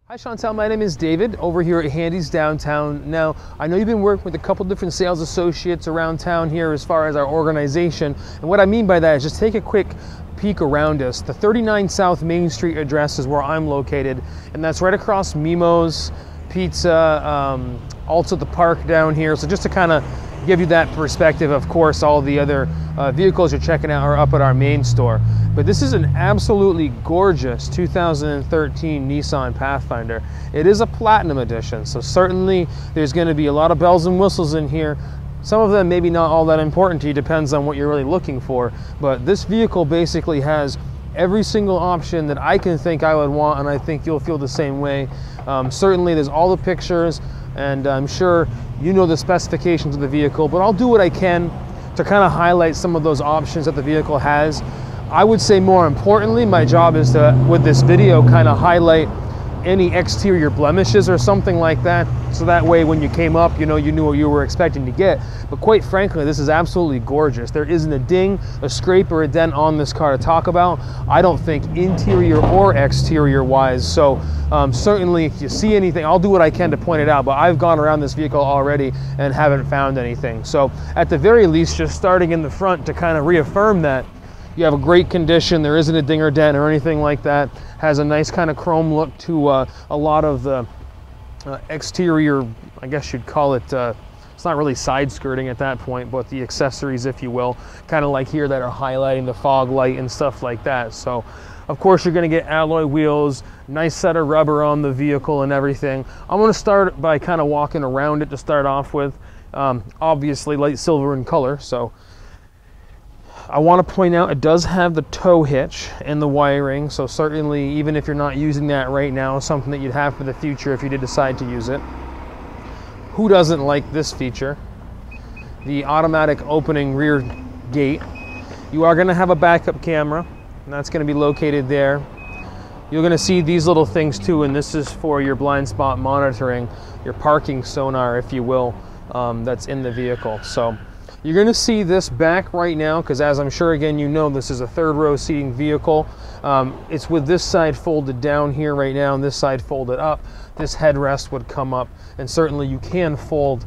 Hi Chantel, my name is David over here at Handy's Downtown. Now, I know you've been working with a couple different sales associates around town here as far as our organization. And what I mean by that is just take a quick peek around us. The 39 South Main Street address is where I'm located, and that's right across Mimo's Pizza, also the park down here. So just to kind of give you that perspective, of course, all the other vehicles you're checking out are up at our main store. But this is an absolutely gorgeous 2013 Nissan Pathfinder. It is a Platinum Edition, so certainly there's going to be a lot of bells and whistles in here. Some of them maybe not all that important to you, depends on what you're really looking for. But this vehicle basically has every single option that I can think I would want, and I think you'll feel the same way. Certainly there's all the pictures, and I'm sure you know the specifications of the vehicle, but I'll do what I can to kind of highlight some of those options that the vehicle has. I would say more importantly, my job is to, with this video, kind of highlight any exterior blemishes or something like that, so that way when you came up, you knew what you were expecting to get. But quite frankly, this is absolutely gorgeous. There isn't a ding, a scrape, or a dent on this car to talk about, I don't think, interior or exterior wise. So certainly if you see anything, I'll do what I can to point it out, but I've gone around this vehicle already and haven't found anything. So at the very least, just starting in the front to kind of reaffirm that you have a great condition, there isn't a ding or dent or anything like that. Has a nice kind of chrome look to a lot of the exterior, I guess you'd call it, it's not really side skirting at that point, but the accessories, if you will, kind of like here that are highlighting the fog light and stuff like that. So of course you're going to get alloy wheels, nice set of rubber on the vehicle and everything. I'm going to start by kind of walking around it to start off with. Obviously light silver in color, so I want to point out it does have the tow hitch and the wiring, so certainly even if you're not using that right now, something that you'd have for the future if you did decide to use it. Who doesn't like this feature? The automatic opening rear gate. You are going to have a backup camera, and that's going to be located there. You're going to see these little things too, and this is for your blind spot monitoring, your parking sonar, if you will, that's in the vehicle. So you're going to see this back right now, because as I'm sure again you know, this is a third row seating vehicle. It's with this side folded down here right now and this side folded up. This headrest would come up, and certainly you can fold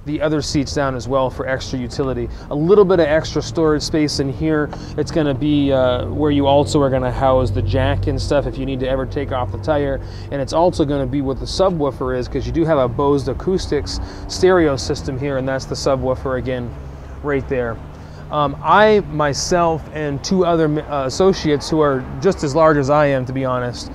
the other seats down as well for extra utility. A little bit of extra storage space in here. It's going to be where you also are going to house the jack and stuff if you need to ever take off the tire. And it's also going to be what the subwoofer is, because you do have a Bose Acoustics stereo system here, and that's the subwoofer again right there. I myself and two other associates who are just as large as I am, to be honest,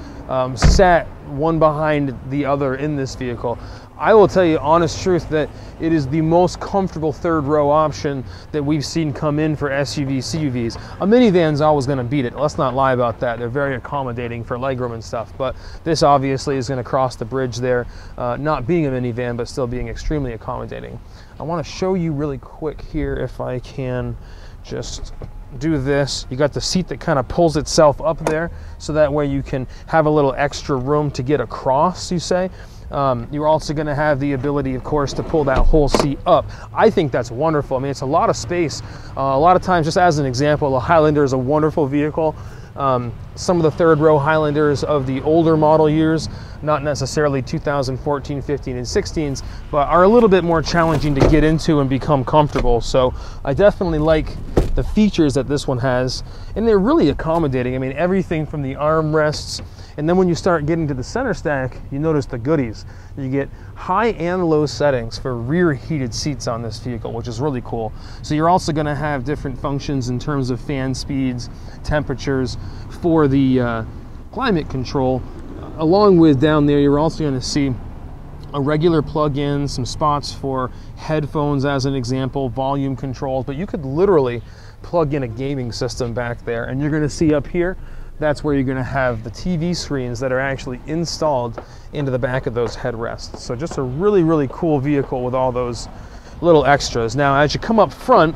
sat one behind the other in this vehicle. I will tell you honest truth that it is the most comfortable third row option that we've seen come in for SUVs, CUVs. A minivan's always going to beat it. Let's not lie about that. They're very accommodating for legroom and stuff, but this obviously is going to cross the bridge there, not being a minivan, but still being extremely accommodating. I want to show you really quick here, if I can just do this. You got the seat that kind of pulls itself up there, so that way you can have a little extra room to get across, you say. You're also going to have the ability, of course, to pull that whole seat up. I think that's wonderful. I mean, it's a lot of space. A lot of times, just as an example, the Highlander is a wonderful vehicle. Some of the third row Highlanders of the older model years, not necessarily 2014, 15, and 16s, but are a little bit more challenging to get into and become comfortable. So I definitely like the features that this one has, and they're really accommodating. I mean, everything from the armrests, and then when you start getting to the center stack, you notice the goodies. You get high and low settings for rear heated seats on this vehicle, which is really cool. So you're also going to have different functions in terms of fan speeds, temperatures for the climate control. Along with down there, you're also going to see a regular plug-in, some spots for headphones as an example, volume controls, but you could literally plug in a gaming system back there. And you're going to see up here, that's where you're going to have the TV screens that are actually installed into the back of those headrests. So just a really, really cool vehicle with all those little extras. Now, as you come up front,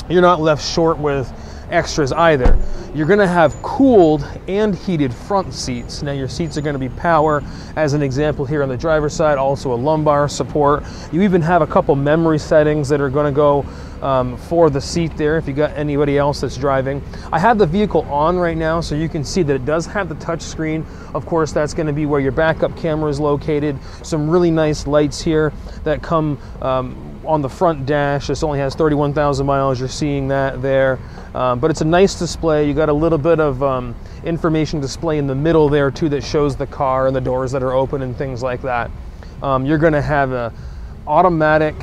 you're not left short with extras either. You're going to have cooled and heated front seats. Now your seats are going to be power, as an example here on the driver's side, also a lumbar support. You even have a couple memory settings that are going to go for the seat there if you got anybody else that's driving. I have the vehicle on right now, so you can see that it does have the touch screen. Of course, that's going to be where your backup camera is located. Some really nice lights here that come on the front dash. This only has 31,000 miles. You're seeing that there. But it's a nice display. You got a little bit of information display in the middle there too that shows the car and the doors that are open and things like that. You're going to have a automatic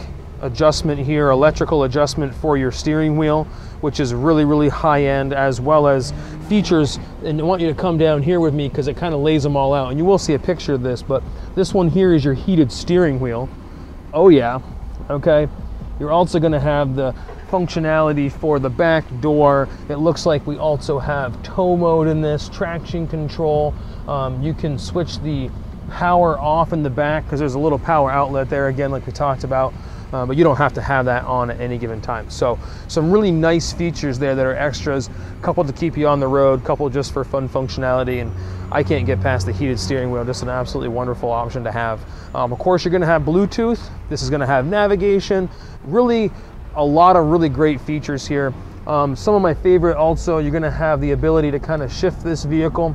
adjustment here, electrical adjustment for your steering wheel, which is really, really high end, as well as features. And I want you to come down here with me because it kind of lays them all out. And you will see a picture of this, but this one here is your heated steering wheel. Oh yeah, okay. You're also going to have the functionality for the back door. It looks like we also have tow mode in this, traction control. You can switch the power off in the back because there's a little power outlet there again, like we talked about. But you don't have to have that on at any given time. So some really nice features there that are extras, couple to keep you on the road, couple just for fun functionality. And I can't get past the heated steering wheel, just an absolutely wonderful option to have. Of course, you're going to have Bluetooth. This is going to have navigation, really a lot of really great features here. Some of my favorite also, you're going to have the ability to kind of shift this vehicle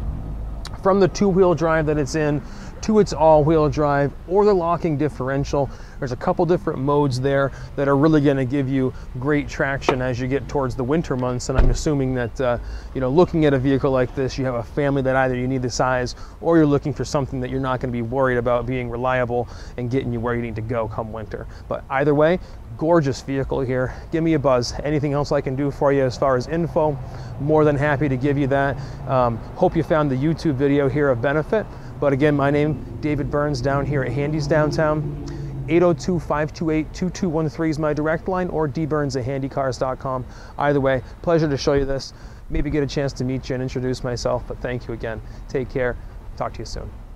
from the two-wheel drive that it's in to its all-wheel drive or the locking differential. There's a couple different modes there that are really going to give you great traction as you get towards the winter months. And I'm assuming that you know, looking at a vehicle like this, you have a family that either you need the size or you're looking for something that you're not going to be worried about being reliable and getting you where you need to go come winter. But either way, gorgeous vehicle here. Give me a buzz. Anything else I can do for you as far as info, more than happy to give you that. Hope you found the YouTube video here of benefit. But again, my name, David Burns, down here at Handy's Downtown. 802-528-2213 is my direct line, or dburns@handycars.com. Either way, pleasure to show you this. Maybe get a chance to meet you and introduce myself, but thank you again. Take care. Talk to you soon.